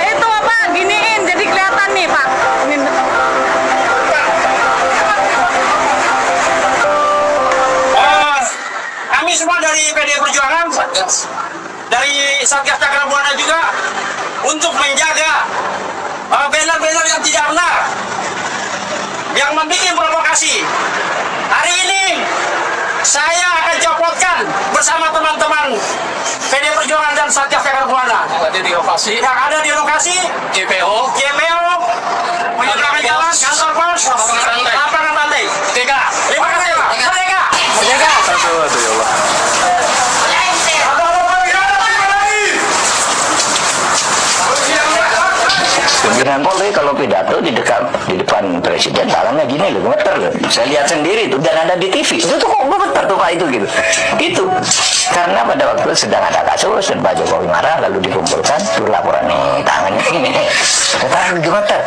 itu apa? Giniin jadi kelihatan nih, Pak. Kami semua dari PD Perjuangan, dari Satgas Cakra Buana juga, untuk menjaga banner-banner yang tidak benar, yang membuat provokasi. Hari ini saya akan copotkan bersama teman-teman PD Perjuangan dan Satgas Cakra Buana yang ada di lokasi GPO, penyeberangan jalan, kantor pos, lapangan pantai. Terima kasih, Pak. Merdeka. Aduh ya Allah. Pimpinan Polri kalau pidato di depan presiden tangannya gini loh, gemeter loh. Saya lihat sendiri itu dan ada di TV. Itu tuh kok gemeter tuh Pak itu gitu. Itu karena pada waktu sedang ada kasus dan Pak Jokowi marah lalu dikumpulkan tuh laporan nih tangannya ini. Tangan gemeter.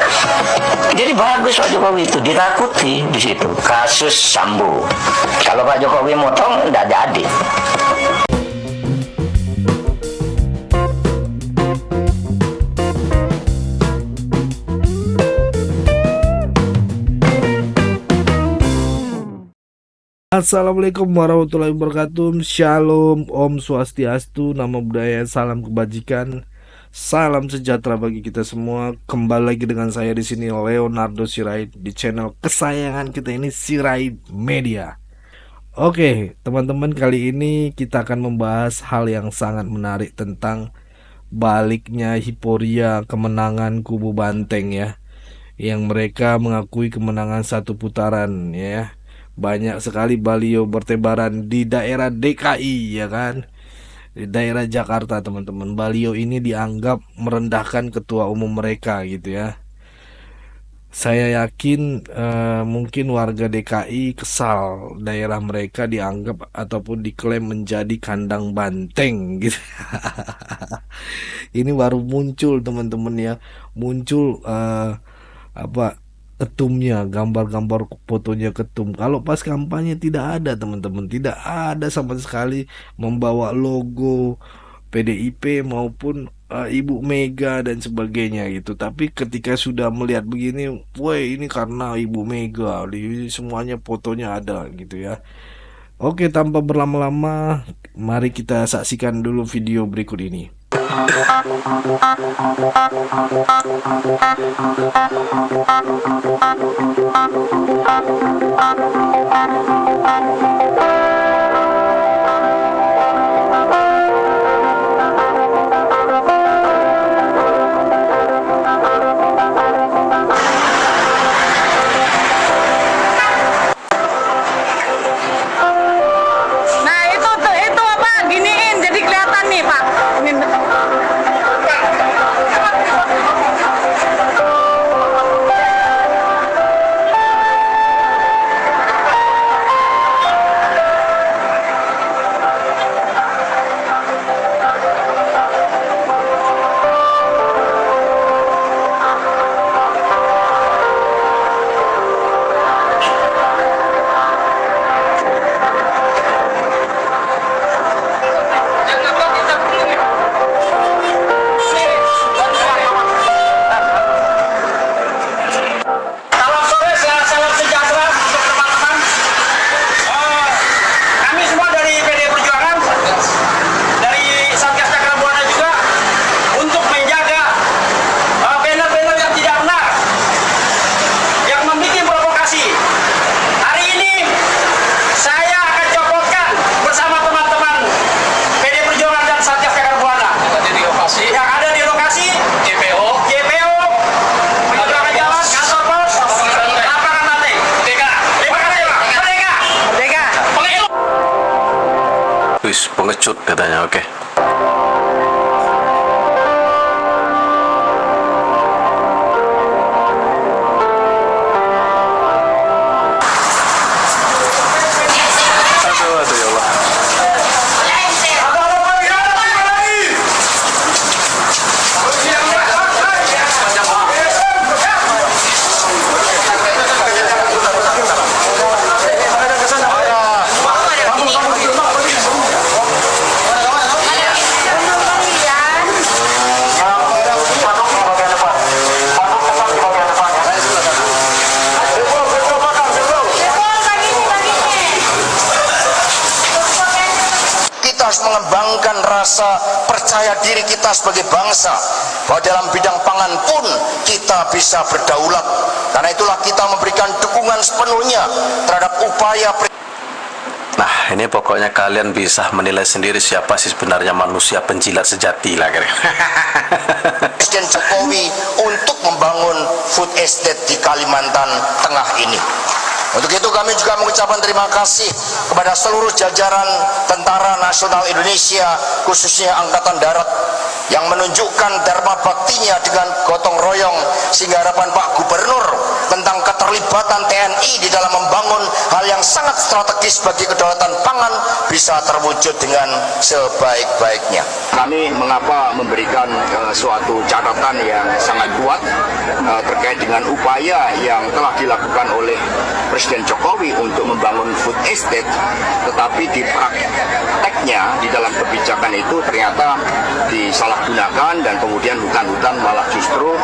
Jadi bagus Pak Jokowi itu ditakuti di situ. Kasus Sambo. Kalau Pak Jokowi motong enggak jadi. Assalamualaikum warahmatullahi wabarakatuh. Shalom, Om Swastiastu, Namo Buddhaya, salam kebajikan, salam sejahtera bagi kita semua. Kembali lagi dengan saya di sini Leonardo Sirait di channel kesayangan kita ini Sirait Media. Oke, teman-teman, kali ini kita akan membahas hal yang sangat menarik tentang baliknya hiporia kemenangan kubu Banteng ya, yang mereka mengakui kemenangan satu putaran ya. Banyak sekali baliho bertebaran di daerah DKI ya kan, di daerah Jakarta teman-teman. Baliho ini dianggap merendahkan ketua umum mereka gitu ya. Saya yakin mungkin warga DKI kesal daerah mereka dianggap ataupun diklaim menjadi kandang banteng gitu. Ini baru muncul teman-teman ya, muncul ketumnya, gambar-gambar fotonya ketum. Kalau pas kampanye tidak ada teman-teman, tidak ada sama sekali membawa logo PDIP maupun Ibu Mega dan sebagainya gitu. Tapi ketika sudah melihat begini, woi ini karena Ibu Mega, semuanya fotonya ada gitu ya. Oke, tanpa berlama-lama, mari kita saksikan dulu video berikut ini. Nah, itu apa? Giniin jadi kelihatan nih, Pak. Salam sore, salam sejahtera untuk teman-teman. Kami semua dari PD Perjuangan, dari Satgas Cakra Buana juga, untuk menjaga banner-banner yang tidak benar, yang membuat provokasi. Hari ini saya akan copotkan bersama teman-teman PD Perjuangan dan Satgas Cakra Buana yang ada di lokasi GPO, penyeberangan jalan, kantor pos, lapangan pantai. Terima kasih, Pak. Merdeka. Wis pengecut katanya, oke. Aduh ya Allah. Ada apa? diri kita sebagai bangsa, bahwa dalam bidang pangan pun kita bisa berdaulat. Karena itulah kita memberikan dukungan sepenuhnya terhadap upaya Nah, ini pokoknya kalian bisa menilai sendiri siapa sih sebenarnya manusia penjilat sejati lah kira. Presiden Jokowi untuk membangun food estate di Kalimantan Tengah ini. Untuk itu kami juga mengucapkan terima kasih kepada seluruh jajaran Tentara Nasional Indonesia, khususnya Angkatan Darat, yang menunjukkan dharma baktinya dengan gotong royong, sehingga harapan Pak Gubernur tentang keterlibatan TNI di dalam membangun hal yang sangat strategis bagi kedaulatan pangan bisa terwujud dengan sebaik-baiknya. Kami mengapa memberikan suatu catatan yang sangat kuat terkait dengan upaya yang telah dilakukan oleh Presiden Jokowi untuk membangun food estate, tetapi di prakteknya di dalam kebijakan itu ternyata disalahgunakan dan kemudian hutan-hutan malah justru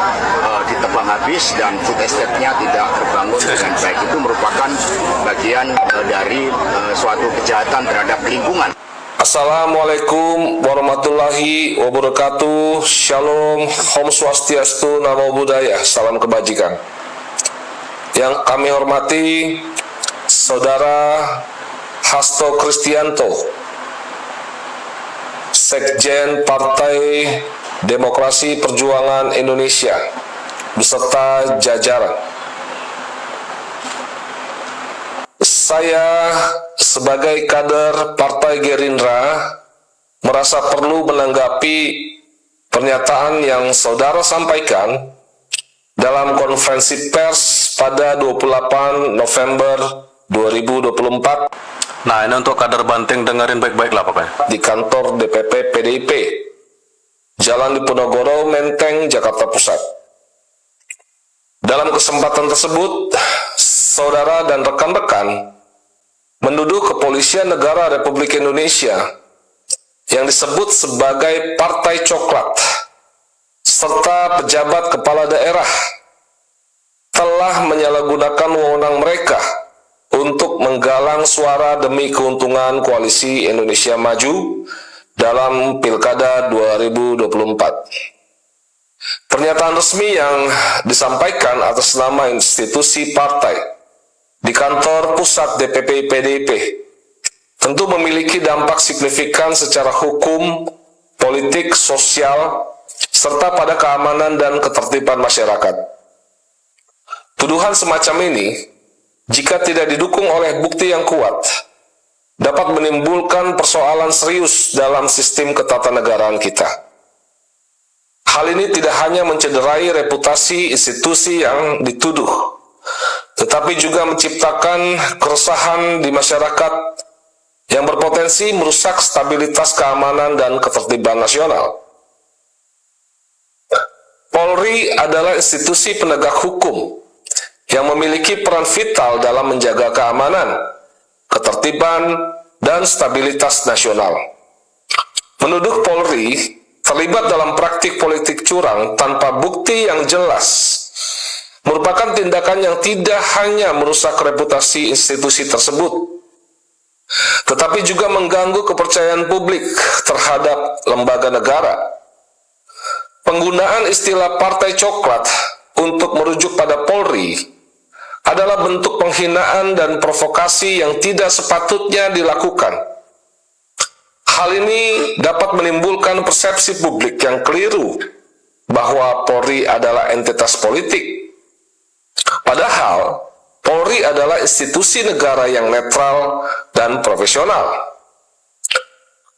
ditebang habis dan food estate-nya tidak terbangun dengan baik. Itu merupakan bagian dari suatu kejahatan terhadap lingkungan. Assalamualaikum warahmatullahi wabarakatuh. Shalom, Om Swastiastu, Namo Buddhaya, salam kebajikan. Yang kami hormati Saudara Hasto Kristianto, Sekjen Partai Demokrasi Perjuangan Indonesia, beserta jajaran. Saya sebagai kader Partai Gerindra merasa perlu menanggapi pernyataan yang saudara sampaikan dalam konferensi pers pada 28 November 2024. Nah, ini untuk kader Banteng dengerin baik-baik lah pokoknya. Di kantor DPP PDIP, Jalan Diponegoro, Menteng, Jakarta Pusat. Dalam kesempatan tersebut, saudara dan rekan-rekan menuduh Kepolisian Negara Republik Indonesia yang disebut sebagai Partai Coklat serta pejabat kepala daerah telah menyalahgunakan wewenang mereka untuk menggalang suara demi keuntungan Koalisi Indonesia Maju dalam Pilkada 2024. Pernyataan resmi yang disampaikan atas nama institusi partai di kantor pusat DPP PDIP tentu memiliki dampak signifikan secara hukum, politik, sosial, serta pada keamanan dan ketertiban masyarakat. Tuduhan semacam ini, jika tidak didukung oleh bukti yang kuat, dapat menimbulkan persoalan serius dalam sistem ketatanegaraan kita. Hal ini tidak hanya mencederai reputasi institusi yang dituduh, tetapi juga menciptakan keresahan di masyarakat yang berpotensi merusak stabilitas keamanan dan ketertiban nasional. Polri adalah institusi penegak hukum yang memiliki peran vital dalam menjaga keamanan, ketertiban, dan stabilitas nasional. Menuduh Polri terlibat dalam praktik politik curang tanpa bukti yang jelas merupakan tindakan yang tidak hanya merusak reputasi institusi tersebut, tetapi juga mengganggu kepercayaan publik terhadap lembaga negara. Penggunaan istilah Partai Coklat untuk merujuk pada Polri adalah bentuk penghinaan dan provokasi yang tidak sepatutnya dilakukan. Hal ini dapat menimbulkan persepsi publik yang keliru bahwa Polri adalah entitas politik. Padahal, Polri adalah institusi negara yang netral dan profesional.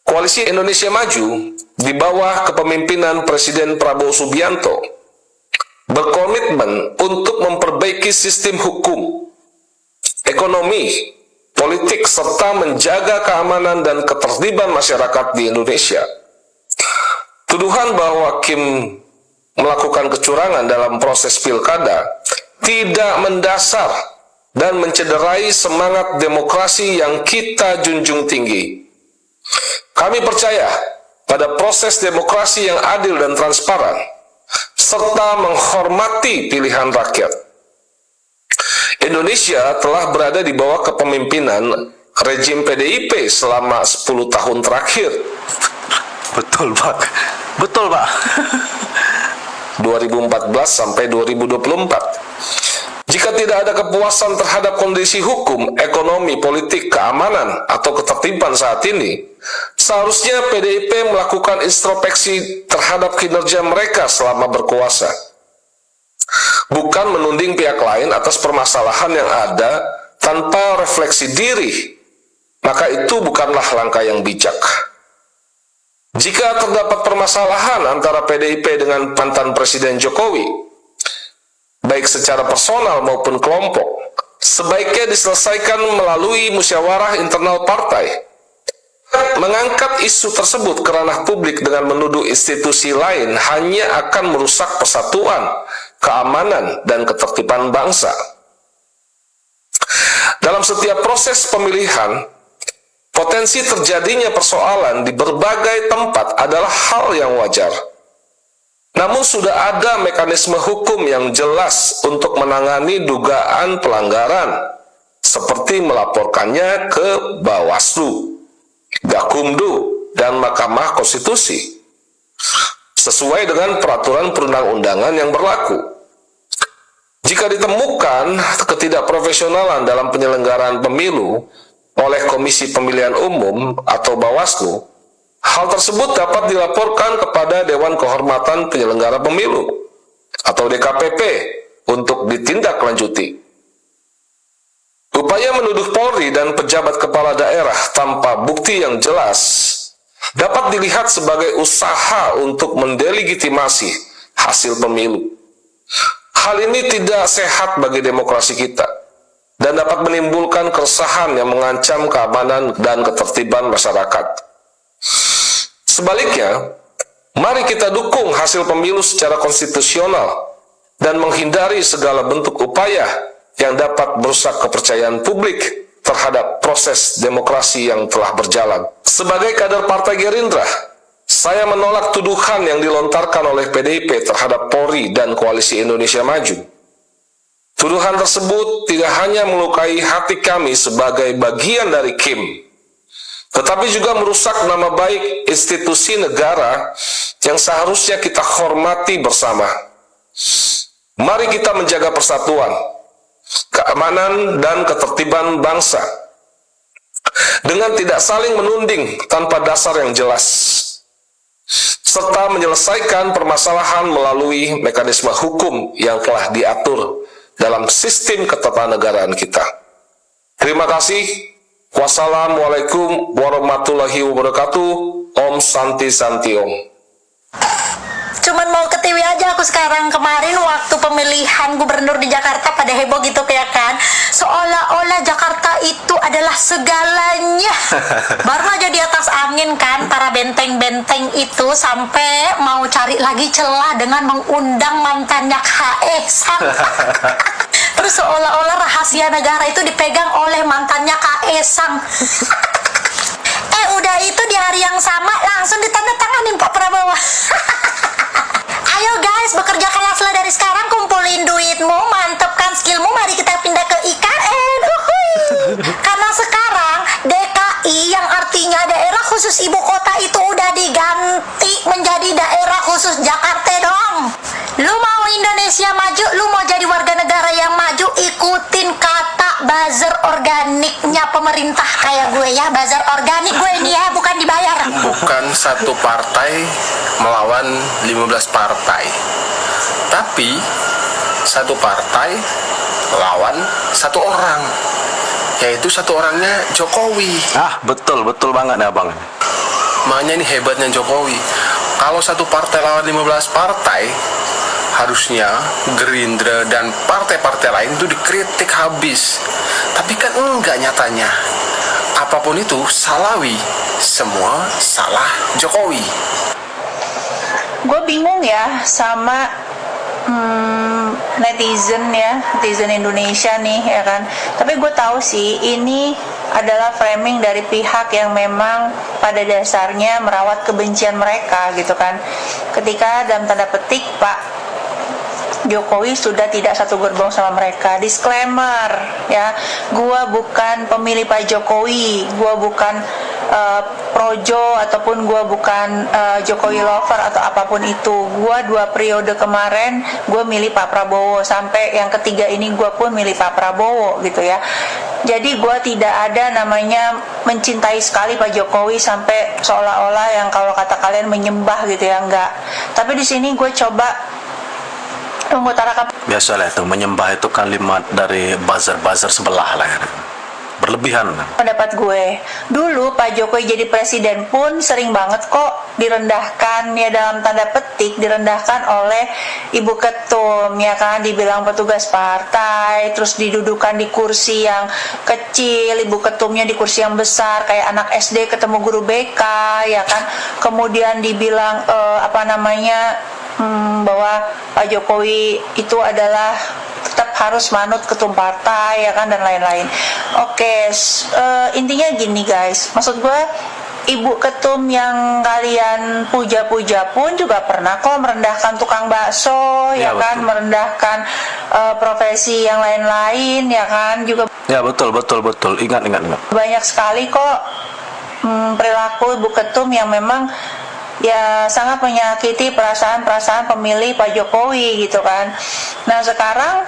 Koalisi Indonesia Maju di bawah kepemimpinan Presiden Prabowo Subianto berkomitmen untuk memperbaiki sistem hukum, ekonomi, politik, serta menjaga keamanan dan ketertiban masyarakat di Indonesia. Tuduhan bahwa Kim melakukan kecurangan dalam proses pilkada tidak mendasar dan mencederai semangat demokrasi yang kita junjung tinggi. Kami percaya pada proses demokrasi yang adil dan transparan, serta menghormati pilihan rakyat. Indonesia telah berada di bawah kepemimpinan rejim PDIP selama 10 tahun terakhir. Betul, Pak. Betul, Pak. 2014 sampai 2024. Jika tidak ada kepuasan terhadap kondisi hukum, ekonomi, politik, keamanan, atau ketertiban saat ini, seharusnya PDIP melakukan introspeksi terhadap kinerja mereka selama berkuasa. Bukan menuding pihak lain atas permasalahan yang ada tanpa refleksi diri, maka itu bukanlah langkah yang bijak. Jika terdapat permasalahan antara PDIP dengan mantan Presiden Jokowi, baik secara personal maupun kelompok, sebaiknya diselesaikan melalui musyawarah internal partai. Mengangkat isu tersebut ke ranah publik dengan menuduh institusi lain hanya akan merusak persatuan, keamanan, dan ketertiban bangsa. Dalam setiap proses pemilihan, potensi terjadinya persoalan di berbagai tempat adalah hal yang wajar. Namun sudah ada mekanisme hukum yang jelas untuk menangani dugaan pelanggaran, seperti melaporkannya ke Bawaslu, Gakumdu, dan Mahkamah Konstitusi, sesuai dengan peraturan perundang-undangan yang berlaku. Jika ditemukan ketidakprofesionalan dalam penyelenggaraan pemilu oleh Komisi Pemilihan Umum atau Bawaslu, hal tersebut dapat dilaporkan kepada Dewan Kehormatan Penyelenggara Pemilu atau DKPP untuk ditindaklanjuti. Upaya menuduh Polri dan pejabat kepala daerah tanpa bukti yang jelas dapat dilihat sebagai usaha untuk mendelegitimasi hasil pemilu. Hal ini tidak sehat bagi demokrasi kita dan dapat menimbulkan keresahan yang mengancam keamanan dan ketertiban masyarakat. Sebaliknya, mari kita dukung hasil pemilu secara konstitusional dan menghindari segala bentuk upaya yang dapat merusak kepercayaan publik terhadap proses demokrasi yang telah berjalan. Sebagai kader Partai Gerindra, saya menolak tuduhan yang dilontarkan oleh PDIP terhadap Polri dan Koalisi Indonesia Maju. Tuduhan tersebut tidak hanya melukai hati kami sebagai bagian dari KIM, tetapi juga merusak nama baik institusi negara yang seharusnya kita hormati bersama. Mari kita menjaga persatuan, keamanan, dan ketertiban bangsa dengan tidak saling menuding tanpa dasar yang jelas, serta menyelesaikan permasalahan melalui mekanisme hukum yang telah diatur dalam sistem ketatanegaraan kita. Terima kasih. Wassalamualaikum warahmatullahi wabarakatuh. Om Santi Santi Om. Cuman mau ke TV aja aku sekarang. Kemarin waktu pemilihan gubernur di Jakarta pada heboh gitu ya kan, seolah-olah Jakarta itu adalah segalanya. Baru aja di atas angin kan para benteng-benteng itu, sampai mau cari lagi celah dengan mengundang mantannya Kaesang. Terus seolah-olah rahasia negara itu dipegang oleh mantannya Kaesang. Udah itu di hari yang sama langsung ditandatanganin Pak Prabowo. Ayo guys, bekerja keraslah dari sekarang, kumpulin duitmu, mantepkan skillmu, mari kita pindah ke IKN. Karena sekarang DKI yang artinya daerah khusus ibu kota itu udah diganti menjadi daerah khusus Jakarta dong. Lu mau Indonesia maju, lu mau jadi warga negara yang maju, ikutin kata buzzer organiknya pemerintah kayak gue ya. Buzzer organik gue ini ya, bukan dibayar. Bukan satu partai melawan 15 partai, tapi satu partai melawan satu orang, yaitu satu orangnya Jokowi. Betul banget nih abang. Makanya ini hebatnya Jokowi. Kalau satu partai lawan 15 partai, harusnya Gerindra dan partai-partai lain itu dikritik habis. Tapi kan enggak nyatanya. Apapun itu, salawi. Semua salah Jokowi. Gue bingung ya sama netizen Indonesia nih ya kan. Tapi gue tahu sih ini adalah framing dari pihak yang memang pada dasarnya merawat kebencian mereka gitu kan. Ketika dalam tanda petik Pak Jokowi sudah tidak satu gerbong sama mereka. Disclaimer ya, gua bukan pemilih Pak Jokowi, gua bukan projo ataupun gue bukan Jokowi lover atau apapun itu. Gue 2 periode kemarin gue milih Pak Prabowo, sampai yang ketiga ini gue pun milih Pak Prabowo gitu ya. Jadi gue tidak ada namanya mencintai sekali Pak Jokowi sampai seolah-olah yang kalau kata kalian menyembah gitu ya, enggak. Tapi di sini gue coba mengutarakan. Biasalah itu menyembah itu kalimat dari buzzer sebelah lah ya. Berlebihan. Pendapat gue, dulu Pak Jokowi jadi presiden pun sering banget kok direndahkan ya, dalam tanda petik direndahkan oleh Ibu Ketum ya kan, dibilang petugas partai, terus didudukan di kursi yang kecil, Ibu Ketumnya di kursi yang besar kayak anak SD ketemu guru BK ya kan. Kemudian dibilang bahwa Pak Jokowi itu adalah tetap harus manut ketum partai ya kan, dan lain-lain. Oke, intinya gini guys, maksud gue Ibu Ketum yang kalian puja-puja pun juga pernah kok merendahkan tukang bakso ya kan, merendahkan profesi yang lain-lain ya kan, juga ya betul, ingat. banyak sekali kok perilaku Ibu Ketum yang memang ya sangat menyakiti perasaan pemilih Pak Jokowi gitu kan. Nah sekarang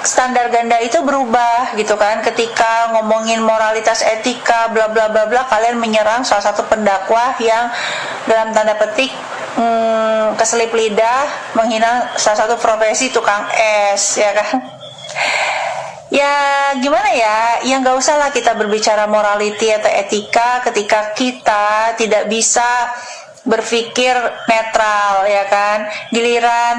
standar ganda itu berubah gitu kan, ketika ngomongin moralitas etika bla bla bla bla, kalian menyerang salah satu pendakwah yang dalam tanda petik keselip lidah menghina salah satu profesi tukang es ya kan. Ya gimana ya, nggak usah lah kita berbicara morality atau etika ketika kita tidak bisa berpikir netral ya kan. Giliran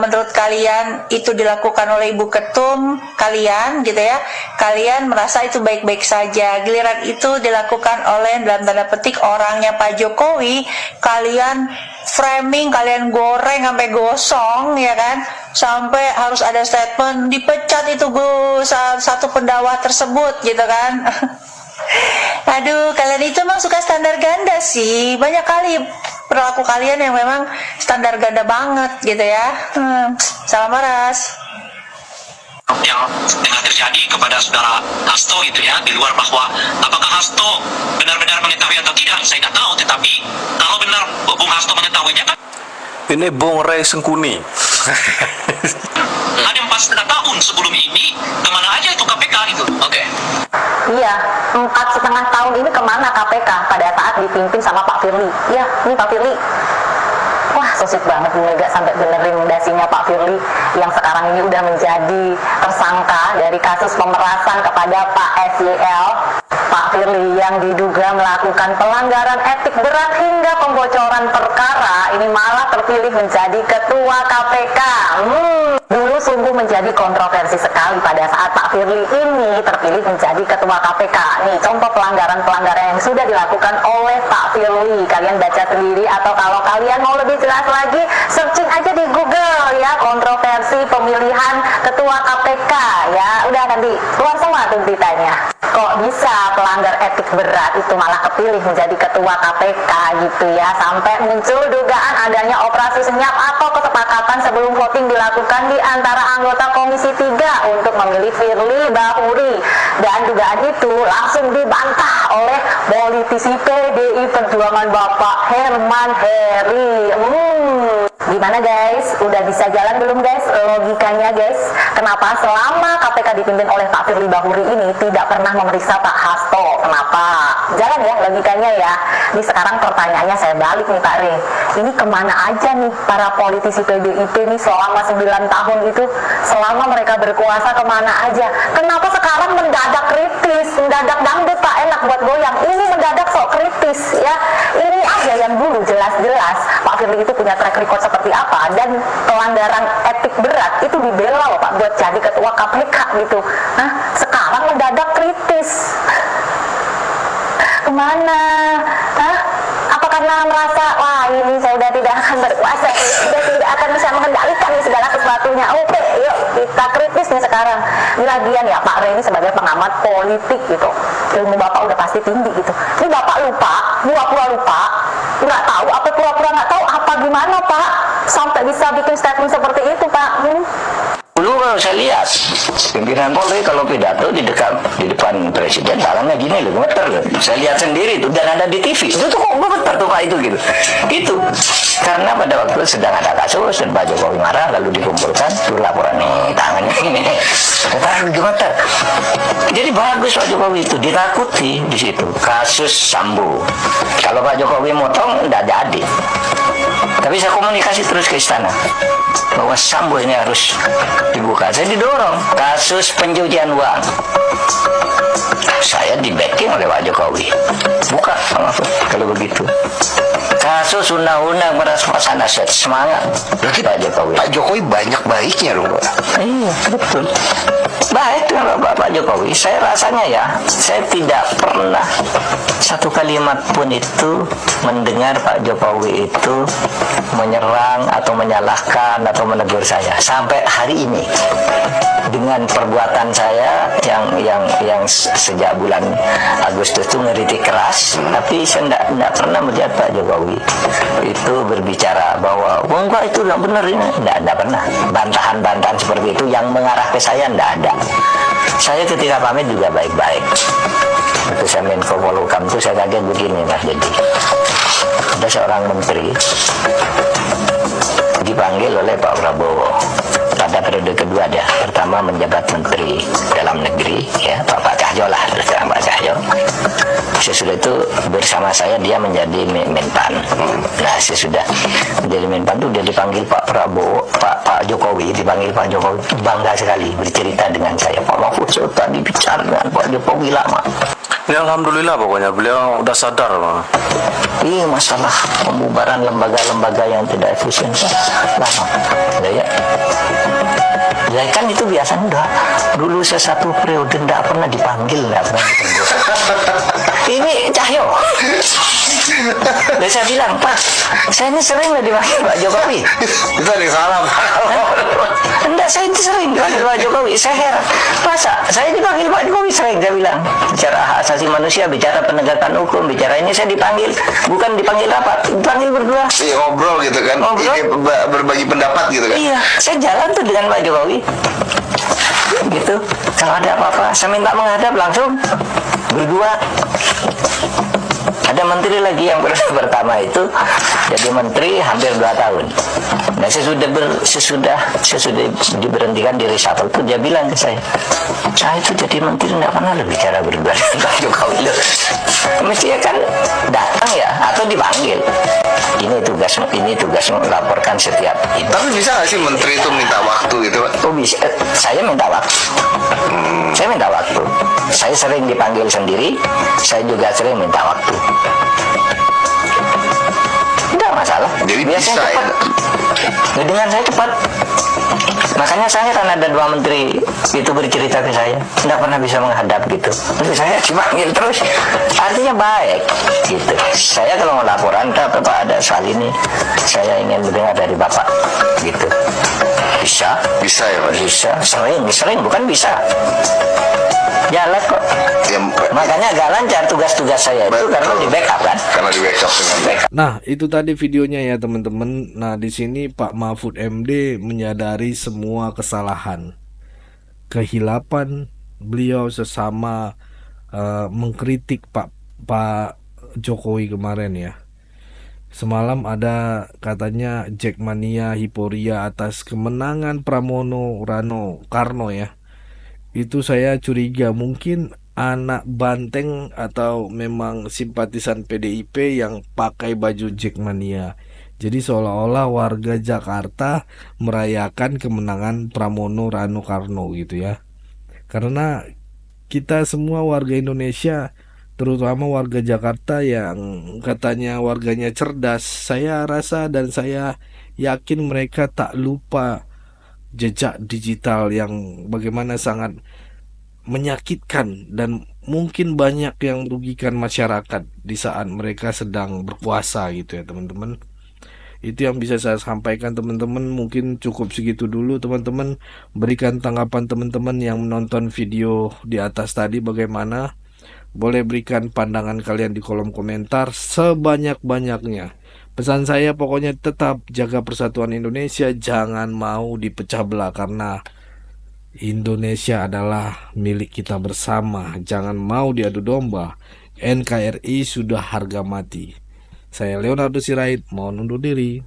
menurut kalian itu dilakukan oleh Ibu Ketum kalian gitu ya, kalian merasa itu baik-baik saja. Giliran itu dilakukan oleh dalam tanda petik orangnya Pak Jokowi, kalian framing, kalian goreng sampai gosong ya kan, sampai harus ada statement dipecat itu satu pendakwah tersebut gitu kan. Aduh, kalian itu memang suka standar ganda sih. Banyak kali perilaku kalian yang memang standar ganda banget gitu ya. Salam waras. Yang tengah terjadi kepada saudara Hasto itu ya, di luar bahwa apakah Hasto benar-benar mengetahui atau tidak, saya nggak tahu. Tetapi kalau benar Bung Hasto mengetahuinya kan, ini Bung Ray Sengkuni. ada 4,5 tahun sebelum ini, kemana aja itu KPK gitu? Oke. Iya, 4,5 tahun ini kemana KPK pada saat dipimpin sama Pak Firly? Iya, ini Pak Firly. Wah, sosik banget Bu Mega sampai benerin dasinya Pak Firly yang sekarang ini udah menjadi tersangka dari kasus pemerasan kepada Pak SYL. Pak Firly yang diduga melakukan pelanggaran etik berat hingga pembocoran perkara ini malah terpilih menjadi ketua KPK. Dulu sungguh menjadi kontroversi sekali pada saat Pak Firly ini terpilih menjadi ketua KPK. Nih contoh pelanggaran-pelanggaran yang sudah dilakukan oleh Pak Firly. Kalian baca sendiri, atau kalau kalian mau lebih jelas lagi, searching aja di Google ya, kontroversi pemilihan ketua KPK ya. Udah nanti keluar semua tuh beritanya. Kok bisa pelanggar etik berat itu malah kepilih menjadi ketua KPK gitu ya, sampai muncul dugaan adanya operasi senyap atau kesepakatan sebelum voting dilakukan di antara anggota Komisi 3 untuk memilih Firly Bahuri, dan dugaan itu langsung dibantah oleh politisi PDI Perjuangan Bapak Herman Heri. Gimana guys? Udah bisa jalan belum guys logikanya guys? Kenapa selama KPK dipimpin oleh Pak Firly Bahuri ini tidak pernah memeriksa Pak Hasto? Kenapa? Jalan ya logikanya ya. Ini sekarang pertanyaannya saya balik nih Pak Re. Ini kemana aja nih para politisi PDIP nih selama 9 tahun itu? Selama mereka berkuasa kemana aja? Kenapa sekarang mendadak kritis? Mendadak dangdut Pak, enak buat goyang. Ini mendadak sok kritis ya. Ini aja yang dulu jelas-jelas Pak Firly itu punya track record seperti apa, dan pelanggaran etik berat itu dibela loh Pak buat jadi ketua KPK gitu. Nah sekarang mendadak kritis. Kemana? Hah? Apa karena merasa wah ini saya udah tidak akan berkuasa, sudah tidak akan bisa mengendalikan segala sesuatunya? Oke, yuk kita kritis nih sekarang. Ini lagian ya Pak Re ini sebagai pengamat politik gitu, ilmu Bapak udah pasti tinggi gitu. Ini Bapak lupa, pura-pura lupa, nggak tahu apa pura-pura nggak tahu apa gimana Pak sampai bisa bikin statement seperti itu Pak? Dulu kalau saya lihat pimpinan Polri kalau pidato di depan presiden tangannya gini loh, gemeter loh. Saya lihat sendiri itu dan ada di TV. Itu tuh kok gemeter tuh Pak itu gitu. Itu karena pada waktu sedang ada kasus dan Pak Jokowi marah lalu dikumpulkan tuh laporan nih tangannya ini tangan gemeter. Jadi bagus Pak Jokowi itu ditakuti di situ. Kasus Sambo. Kalau Pak Jokowi motong tidak jadi. Tapi saya komunikasi terus ke istana bahwa Sambo ini harus dibuka. Saya didorong kasus pencucian uang. Saya di backing oleh Pak Jokowi. Buka kalau begitu. Kasus undang-undang perampasan aset, semangat. Berarti Pak Jokowi. Pak Jokowi banyak baiknya dong Pak. Iya betul. Baik kalau Pak Jokowi. Saya rasanya ya, saya tidak pernah satu kalimat pun itu mendengar Pak Jokowi itu menyerang atau menyalahkan atau menegur saya sampai hari ini. Dengan perbuatan saya yang sejak bulan Agustus itu ngeritik keras, tapi saya tidak pernah melihat Pak Jokowi itu berbicara bahwa enggak itu tidak benar ini, tidak pernah. Bantahan-bantahan seperti itu yang mengarah ke saya tidak ada. Saya ketika pamit juga baik-baik. Itu saya Menko Polhukam itu saya kaget begini Mas Dedi. Ada seorang menteri dipanggil oleh Pak Prabowo pada periode kedua dia. Pertama menjabat Menteri Dalam Negeri ya Pak Cahyo lah, terus terang Pak Cahyo. Sesudah itu bersama saya dia menjadi Menpan. Nah sesudah menjadi Menpan itu dia dipanggil Pak Prabowo, Pak Jokowi, dipanggil Pak Jokowi, bangga sekali bercerita dengan saya. Pak Mahfud saya tadi bicara dengan Pak Jokowi lama. Ini alhamdulillah pokoknya beliau udah sadar Bang. Ini masalah pembubaran lembaga-lembaga yang tidak efisien lama. Ya. Ya kan itu biasa udah. Dulu saya satu periode tidak pernah dipanggil, tidak pernah dipanggil. Ini Cahyo. Dan saya bilang, Pak, saya ini sering lah dipanggil Pak Jokowi. Itu ada yang salah. Enggak, saya itu sering dipanggil Pak Jokowi. Saya heran. Masa saya dipanggil Pak Jokowi sering, saya bilang. Bicara hak asasi manusia, bicara penegakan hukum, bicara ini saya dipanggil. Bukan dipanggil rapat, dipanggil berdua. Iya ngobrol gitu kan. Ngobrol. Ini berbagi pendapat gitu kan. Iya, saya jalan tuh dengan Pak Jokowi. Gitu. Kalau ada apa-apa, saya minta menghadap langsung berdua. Ada menteri lagi yang pertama itu jadi menteri hampir 2 tahun. Nah sesudah diberhentikan di reshuffle itu dia bilang ke saya itu jadi menteri tidak pernah lebih bicara berdua dengan Pak Jokowi loh. Mestinya kan datang ya atau dipanggil. Ini tugasmu laporkan setiap itu. Tapi bisa nggak sih menteri itu minta waktu gitu Pak? Oh bisa, saya minta waktu. Saya minta waktu. Saya sering dipanggil sendiri, saya juga sering minta waktu. Tidak masalah. Jadi biasanya bisa cepat. Ya, dengan saya cepat. Makanya saya kan ada 2 menteri itu bercerita ke saya, tidak pernah bisa menghadap gitu. Tapi saya dipanggil terus, artinya baik gitu. Saya kalau mau laporan, Pak ada soal ini, saya ingin mendengar dari Bapak gitu. Bisa ya Pak? Bisa, sering bukan bisa. Jalan kok. Ya, Makanya agak lancar tugas-tugas saya itu karena di backup kan. Karena di backup dengan backup. Nah, itu tadi videonya ya teman-teman. Nah, di sini Pak Mahfud MD menyadari semua kesalahan, kehilapan beliau sesama mengkritik Pak Jokowi kemarin ya. Semalam ada katanya Jackmania hiporia atas kemenangan Pramono Rano Karno ya. Itu saya curiga mungkin anak banteng atau memang simpatisan PDIP yang pakai baju Jackmania. Jadi seolah-olah warga Jakarta merayakan kemenangan Pramono Rano Karno gitu ya. Karena kita semua warga Indonesia, terutama warga Jakarta yang katanya warganya cerdas, saya rasa dan saya yakin mereka tak lupa jejak digital yang bagaimana sangat menyakitkan dan mungkin banyak yang merugikan masyarakat di saat mereka sedang berpuasa gitu ya teman-teman. Itu yang bisa saya sampaikan teman-teman. Mungkin cukup segitu dulu teman-teman. Berikan tanggapan teman-teman yang menonton video di atas tadi bagaimana. Boleh berikan pandangan kalian di kolom komentar sebanyak-banyaknya. Pesan saya pokoknya tetap jaga persatuan Indonesia, jangan mau dipecah belah karena Indonesia adalah milik kita bersama, jangan mau diadu domba. NKRI sudah harga mati. Saya Leonardo Sirait, mohon undur diri.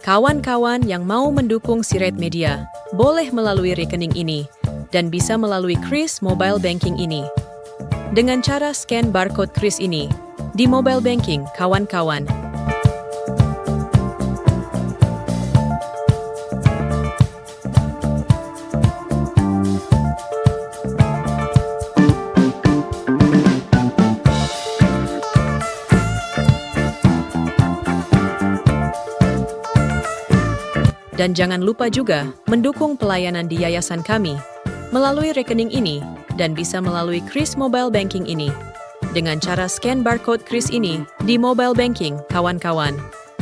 Kawan-kawan yang mau mendukung Sirait Media, boleh melalui rekening ini dan bisa melalui Kris Mobile Banking ini. Dengan cara scan barcode Kris ini di mobile banking, kawan-kawan. Dan jangan lupa juga mendukung pelayanan di yayasan kami melalui rekening ini dan bisa melalui Kris Mobile Banking ini. Dengan cara scan barcode Kris ini di mobile banking, kawan-kawan.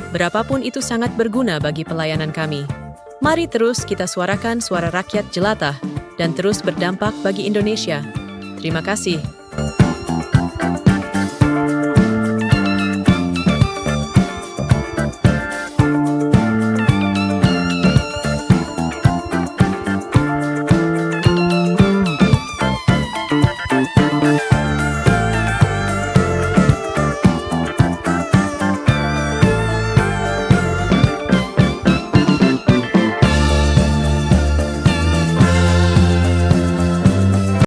Berapapun itu sangat berguna bagi pelayanan kami. Mari terus kita suarakan suara rakyat jelata dan terus berdampak bagi Indonesia. Terima kasih.